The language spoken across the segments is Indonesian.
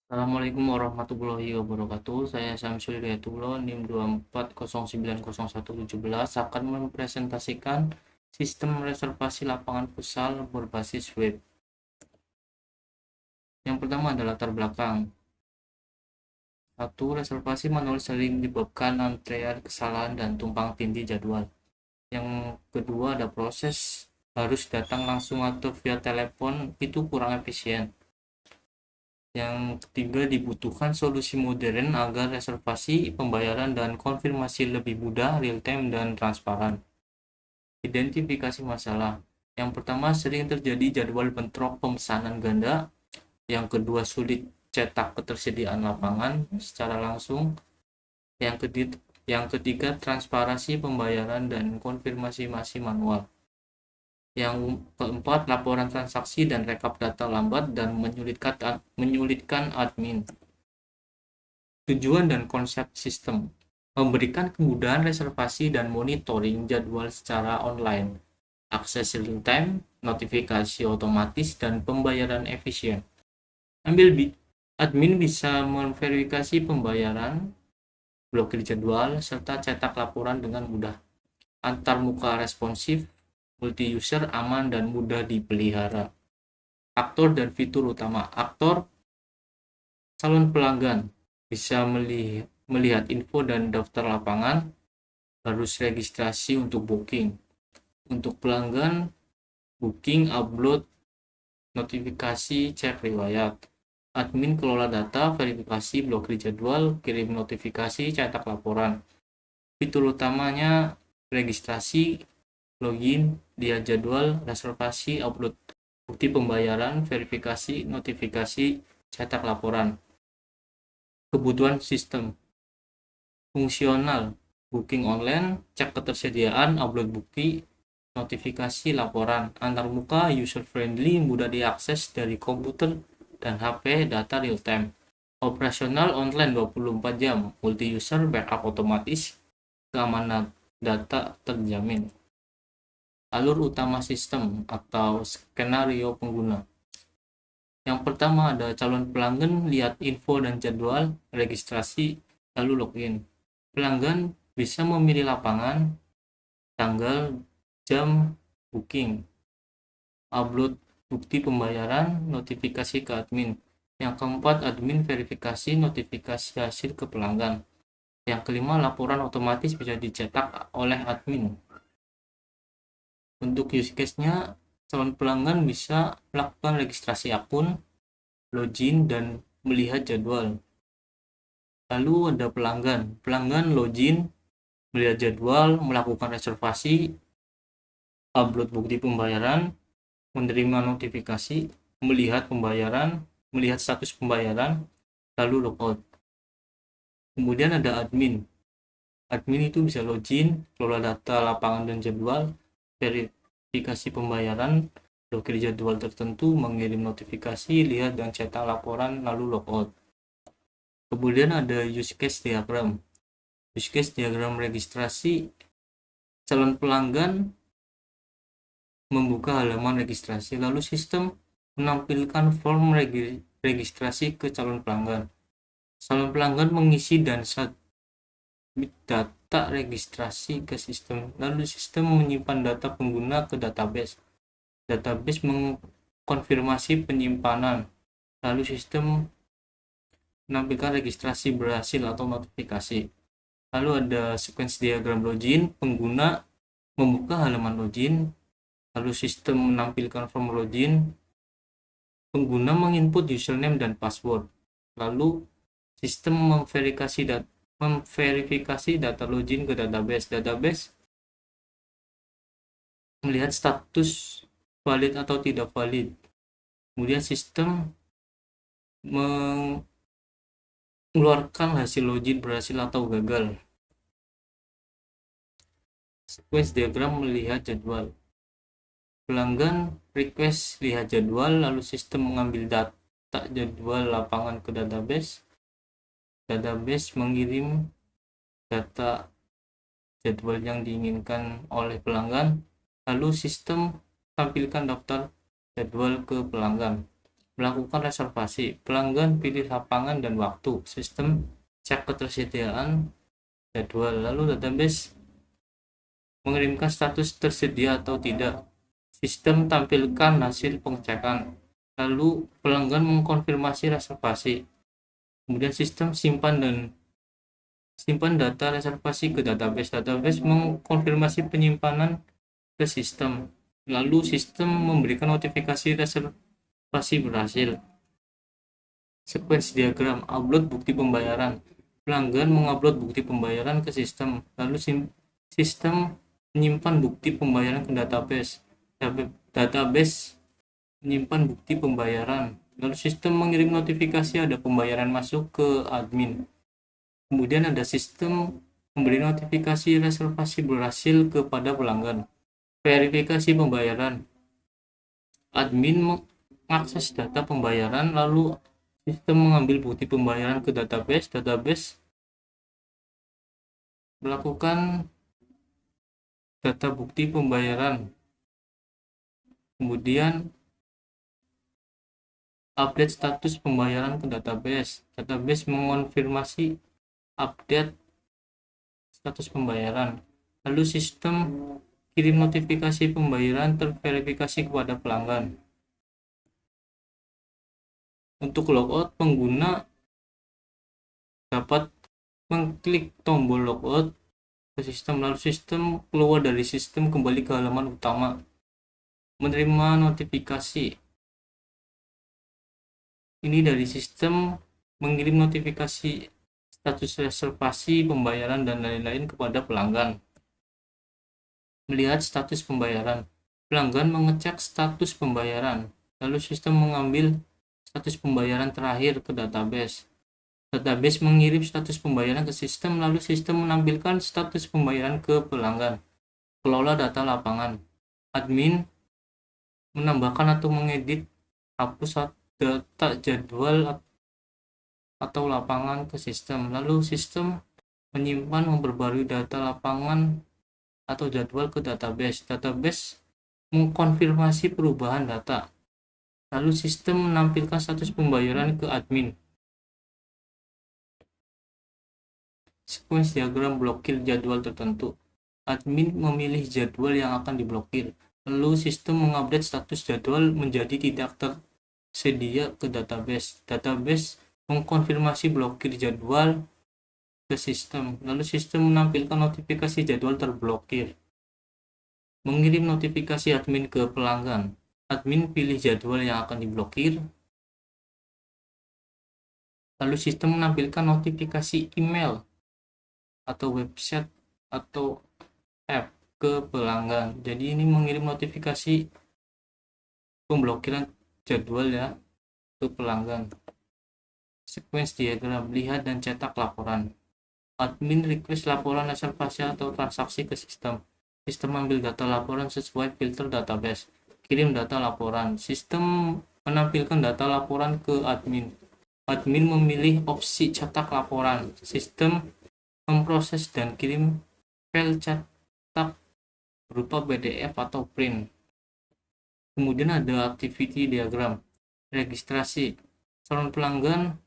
Assalamualaikum warahmatullahi wabarakatuh. Saya Samsul Hidayatullah, NIM 2409017 akan mempresentasikan sistem reservasi lapangan futsal berbasis web. Yang pertama adalah latar belakang. Satu, reservasi manual sering menyebabkan antrean, kesalahan, dan tumpang tindih jadwal. Yang kedua ada proses, harus datang langsung atau via telepon, itu kurang efisien. Yang ketiga, dibutuhkan solusi modern agar reservasi, pembayaran, dan konfirmasi lebih mudah, real-time, dan transparan. Identifikasi masalah. Yang pertama, sering terjadi jadwal bentrok pemesanan ganda. Yang kedua, sulit cetak ketersediaan lapangan secara langsung. Yang ketiga, transparansi pembayaran dan konfirmasi masih manual. Yang keempat, laporan transaksi dan rekap data lambat dan menyulitkan admin. Tujuan dan konsep sistem: memberikan kemudahan reservasi dan monitoring jadwal secara online, akses real time, notifikasi otomatis, dan pembayaran efisien. Admin bisa memverifikasi pembayaran, blokir jadwal, serta cetak laporan dengan mudah. Antarmuka responsif, multi-user, aman, dan mudah dipelihara. Aktor dan fitur utama. Aktor: calon pelanggan bisa melihat info dan daftar lapangan, harus registrasi untuk booking. Untuk pelanggan, booking, upload, notifikasi, cek riwayat. Admin kelola data, verifikasi, blokir jadwal, kirim notifikasi, cetak laporan. Fitur utamanya registrasi, login, lihat jadwal, reservasi, upload bukti pembayaran, verifikasi, notifikasi, cetak laporan. Kebutuhan sistem: fungsional, booking online, cek ketersediaan, upload bukti, notifikasi, laporan. Antarmuka, user friendly, mudah diakses dari komputer dan HP, data real time. Operasional online 24 jam, multi user, backup otomatis, keamanan data terjamin. Alur utama sistem atau skenario pengguna. Yang pertama ada calon pelanggan, lihat info dan jadwal, registrasi, lalu login. Pelanggan bisa memilih lapangan, tanggal, jam, booking, upload bukti pembayaran, notifikasi ke admin. Yang keempat, admin verifikasi notifikasi hasil ke pelanggan. Yang kelima, laporan otomatis bisa dicetak oleh admin. Untuk use case-nya, calon pelanggan bisa melakukan registrasi akun, login, dan melihat jadwal. Lalu ada pelanggan login, melihat jadwal, melakukan reservasi, upload bukti pembayaran, menerima notifikasi, melihat pembayaran, melihat status pembayaran, lalu logout. Kemudian ada admin. Admin itu bisa login, kelola data lapangan dan jadwal, verifikasi pembayaran, blokir jadwal tertentu, mengirim notifikasi, lihat dan cetak laporan, lalu logout. Kemudian ada use case diagram. Use case diagram registrasi: calon pelanggan membuka halaman registrasi, lalu sistem menampilkan form registrasi ke calon pelanggan. Calon pelanggan mengisi dan submit data registrasi ke sistem, lalu sistem menyimpan data pengguna ke database. Database mengkonfirmasi penyimpanan, lalu sistem menampilkan registrasi berhasil atau notifikasi. Lalu ada sequence diagram login: pengguna membuka halaman login, lalu sistem menampilkan form login, pengguna menginput username dan password, lalu sistem memverifikasi data login ke database. Database melihat status valid atau tidak valid. Kemudian sistem mengeluarkan hasil login berhasil atau gagal. Sequence diagram melihat jadwal. Pelanggan request lihat jadwal, lalu sistem mengambil data jadwal lapangan ke database. Database mengirim data jadwal yang diinginkan oleh pelanggan, lalu sistem tampilkan daftar jadwal ke pelanggan. Melakukan reservasi, pelanggan pilih lapangan dan waktu. Sistem cek ketersediaan jadwal. Lalu database mengirimkan status tersedia atau tidak. Sistem tampilkan hasil pengecekan. Lalu pelanggan mengkonfirmasi reservasi. Kemudian sistem simpan data reservasi ke database. Database mengkonfirmasi penyimpanan ke sistem. Lalu sistem memberikan notifikasi reservasi berhasil. Sequence diagram, upload bukti pembayaran. Pelanggan mengupload bukti pembayaran ke sistem. Lalu sistem menyimpan bukti pembayaran ke database. Database menyimpan bukti pembayaran. Lalu sistem mengirim notifikasi ada pembayaran masuk ke admin. Kemudian ada sistem memberi notifikasi reservasi berhasil kepada pelanggan. Verifikasi pembayaran. Admin mengakses data pembayaran, lalu sistem mengambil bukti pembayaran ke database. Database melakukan data bukti pembayaran. Kemudian update status pembayaran ke database. Database mengonfirmasi update status pembayaran. Lalu sistem kirim notifikasi pembayaran terverifikasi kepada pelanggan. Untuk logout, pengguna dapat mengklik tombol logout ke sistem, lalu sistem keluar dari sistem kembali ke halaman utama. Menerima notifikasi. Ini dari sistem mengirim notifikasi status reservasi, pembayaran, dan lain-lain kepada pelanggan. Melihat status pembayaran. Pelanggan mengecek status pembayaran, lalu sistem mengambil status pembayaran terakhir ke database. Database mengirim status pembayaran ke sistem, lalu sistem menampilkan status pembayaran ke pelanggan. Kelola data lapangan. Admin menambahkan atau mengedit, hapus data jadwal atau lapangan ke sistem. Lalu sistem menyimpan memperbarui data lapangan atau jadwal ke database. Database mengkonfirmasi perubahan data. Lalu sistem menampilkan status pembayaran ke admin. Sequence diagram blokir jadwal tertentu. Admin memilih jadwal yang akan diblokir. Lalu sistem mengupdate status jadwal menjadi tidak tersedia ke database. Database mengkonfirmasi blokir jadwal ke sistem. Lalu sistem menampilkan notifikasi jadwal terblokir. Mengirim notifikasi admin ke pelanggan. Admin pilih jadwal yang akan diblokir. Lalu sistem menampilkan notifikasi email atau website atau app ke pelanggan. Jadi ini mengirim notifikasi pemblokiran jadwal ya ke pelanggan. Sequence diagram, lihat dan cetak laporan. Admin request laporan reservasi atau transaksi ke sistem. Sistem ambil data laporan sesuai filter database. Kirim data laporan. Sistem menampilkan data laporan ke admin. Admin memilih opsi cetak laporan. Sistem memproses dan kirim file cetak berupa PDF atau print. Kemudian ada activity diagram. Registrasi. Calon pelanggan,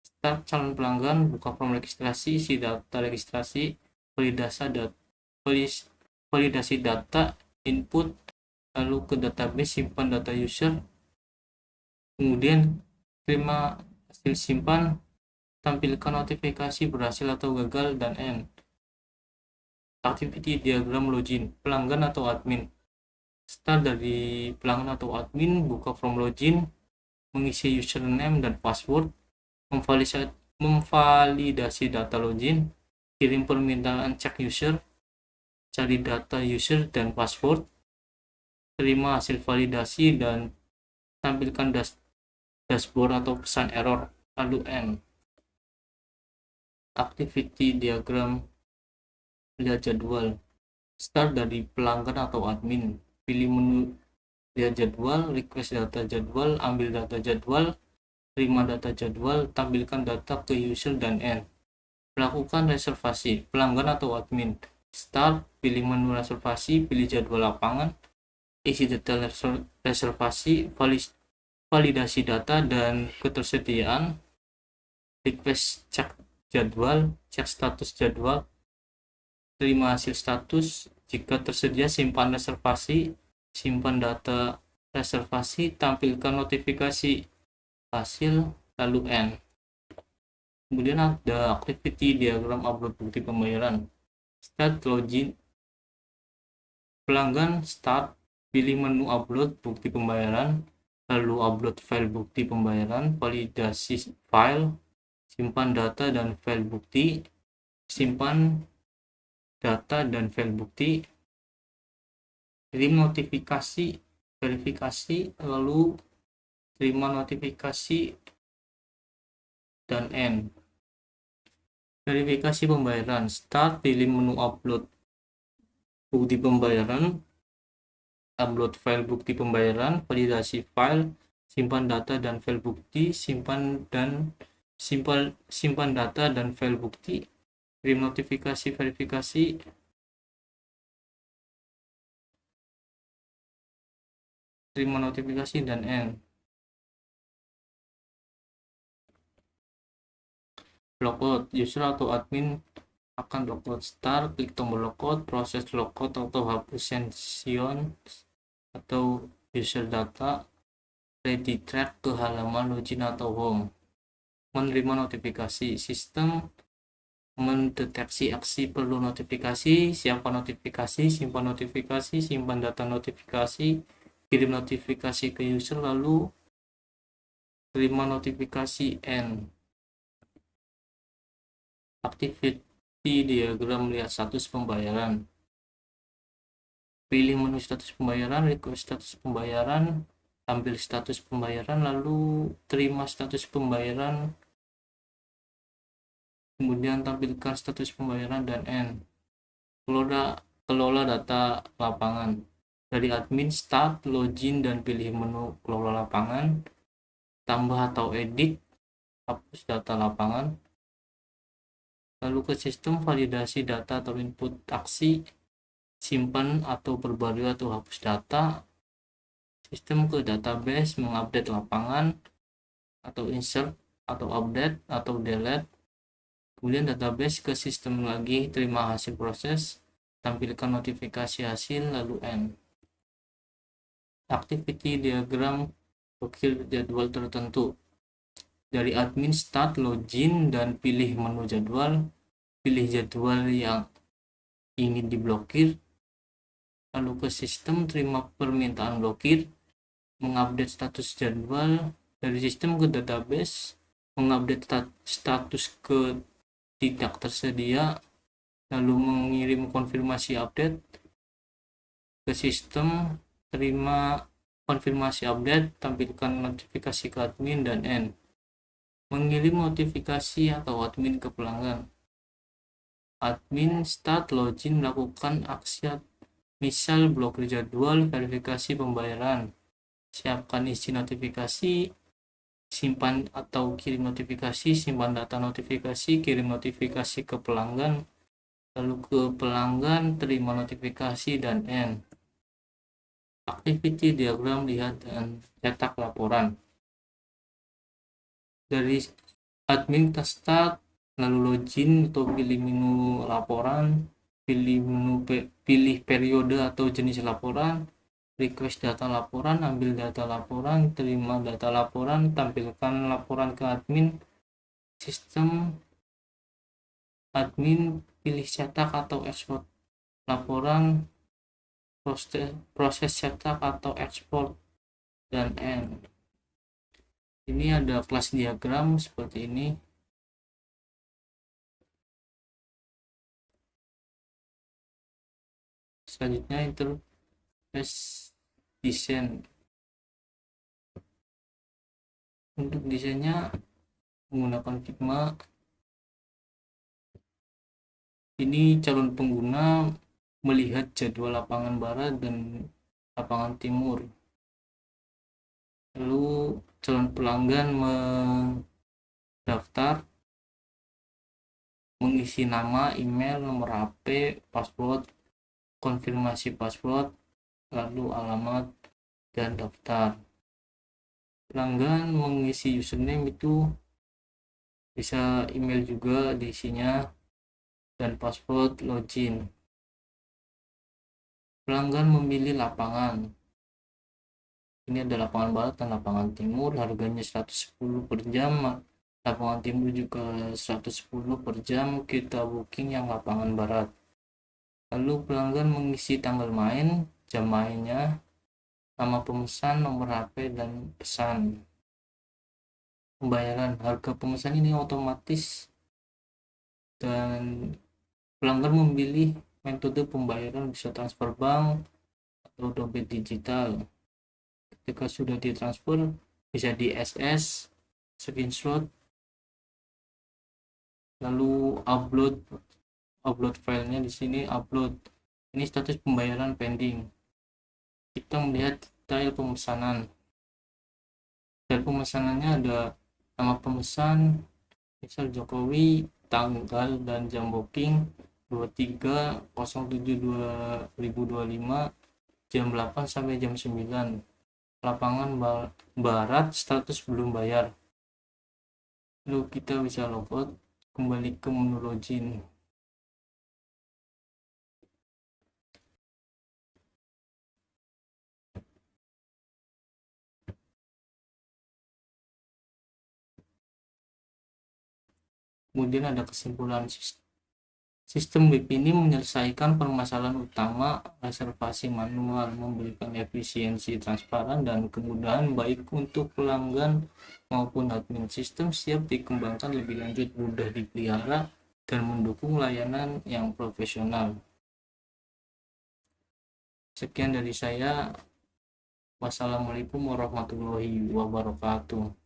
start calon pelanggan, buka form registrasi, isi data registrasi, validasi data, input, lalu ke database, simpan data user, kemudian terima hasil simpan, tampilkan notifikasi berhasil atau gagal, dan end. Activity diagram login, pelanggan atau admin. Start dari pelanggan atau admin, buka form login, mengisi username dan password, memvalidasi data login, kirim permintaan cek user, cari data user dan password, terima hasil validasi dan tampilkan dashboard atau pesan error, lalu end. Activity diagram, lihat jadwal. Start dari pelanggan atau admin, pilih menu lihat jadwal, request data jadwal, ambil data jadwal, terima data jadwal, tampilkan data ke user, dan end. Melakukan reservasi, pelanggan atau admin. Start, pilih menu reservasi, pilih jadwal lapangan, isi detail reservasi, validasi data dan ketersediaan, request cek jadwal, cek status jadwal, terima hasil status, jika tersedia simpan reservasi, simpan data reservasi, tampilkan notifikasi hasil, lalu N. Kemudian ada activity diagram upload bukti pembayaran. Start login, pelanggan start, pilih menu upload bukti pembayaran, lalu upload file bukti pembayaran, validasi file, simpan data dan file bukti, simpan data dan file bukti, kirim notifikasi, verifikasi, lalu terima notifikasi, dan N. Verifikasi pembayaran. Start, pilih menu upload bukti pembayaran, upload file bukti pembayaran, validasi file, simpan data dan file bukti, simpan data dan file bukti, kirim notifikasi, verifikasi, terima notifikasi, dan N. Logout, user atau admin akan logout. Start, klik tombol logout, proses logout atau hapus session atau user data, ready track ke halaman login atau home. Menerima notifikasi, sistem mendeteksi aksi perlu notifikasi, siapkan notifikasi, simpan notifikasi, simpan data notifikasi, kirim notifikasi ke user, lalu terima notifikasi N. Activity diagram lihat status pembayaran. Pilih menu status pembayaran, request status pembayaran, ambil status pembayaran, lalu terima status pembayaran, kemudian tampilkan status pembayaran, dan N. Kelola data lapangan. Dari admin, start, login, dan pilih menu kelola lapangan, tambah atau edit, hapus data lapangan, lalu ke sistem, validasi data atau input aksi, simpan atau perbarui atau hapus data, sistem ke database, mengupdate lapangan atau insert atau update atau delete, kemudian database ke sistem lagi, terima hasil proses, tampilkan notifikasi hasil, lalu N. Activity diagram ukir jadwal tertentu. Dari admin, start, login, dan pilih menu jadwal, pilih jadwal yang ingin diblokir, lalu ke sistem, terima permintaan blokir, mengupdate status jadwal, dari sistem ke database, mengupdate status ke tidak tersedia, lalu mengirim konfirmasi update ke sistem, terima konfirmasi update, tampilkan notifikasi ke admin, dan N. Mengirim notifikasi atau admin ke pelanggan. Admin start, login, melakukan aksi misal blokir jadwal, verifikasi pembayaran, siapkan isi notifikasi, simpan atau kirim notifikasi, simpan data notifikasi, kirim notifikasi ke pelanggan, lalu ke pelanggan, terima notifikasi, dan N. Activity diagram lihat dan cetak laporan. Dari admin kita start, lalu login atau pilih menu laporan, pilih periode atau jenis laporan, request data laporan, ambil data laporan, terima data laporan, tampilkan laporan ke admin, sistem admin, pilih cetak atau ekspor laporan, proses cetak atau ekspor, dan N. Ini ada kelas diagram seperti ini. Selanjutnya interface desain. Untuk desainnya menggunakan Figma. Ini calon pengguna melihat jadwal lapangan barat dan lapangan timur. Lalu calon pelanggan mendaftar, mengisi nama, email, nomor HP, password, konfirmasi password, lalu alamat, dan daftar. Pelanggan mengisi username itu bisa email juga diisinya dan password login. Pelanggan memilih lapangan. Ini ada lapangan barat dan lapangan timur, harganya 110 per jam. Lapangan timur juga 110 per jam, kita booking yang lapangan barat. Lalu pelanggan mengisi tanggal main, jam mainnya, nama pemesan, nomor HP, dan pesan. Pembayaran, harga pemesan ini otomatis dan pelanggan memilih metode pembayaran, bisa transfer bank atau dompet digital. Ketika sudah ditransfer, bisa di SS, screenshot, lalu upload filenya di sini, upload. Ini status pembayaran pending. Kita melihat detail pemesanan. Dan pemesanannya ada nama pemesan, misal Jokowi, tanggal dan jam booking 23.07.2025, jam 8 sampai jam 9. Lapangan barat, status belum bayar. Lalu kita bisa logout, kembali ke menu login. Kemudian ada kesimpulan, sistem web ini menyelesaikan permasalahan utama reservasi manual, memberikan efisiensi, transparan, dan kemudahan baik untuk pelanggan maupun admin. Sistem siap dikembangkan lebih lanjut, mudah dipelihara, dan mendukung layanan yang profesional. Sekian dari saya. Wassalamualaikum warahmatullahi wabarakatuh.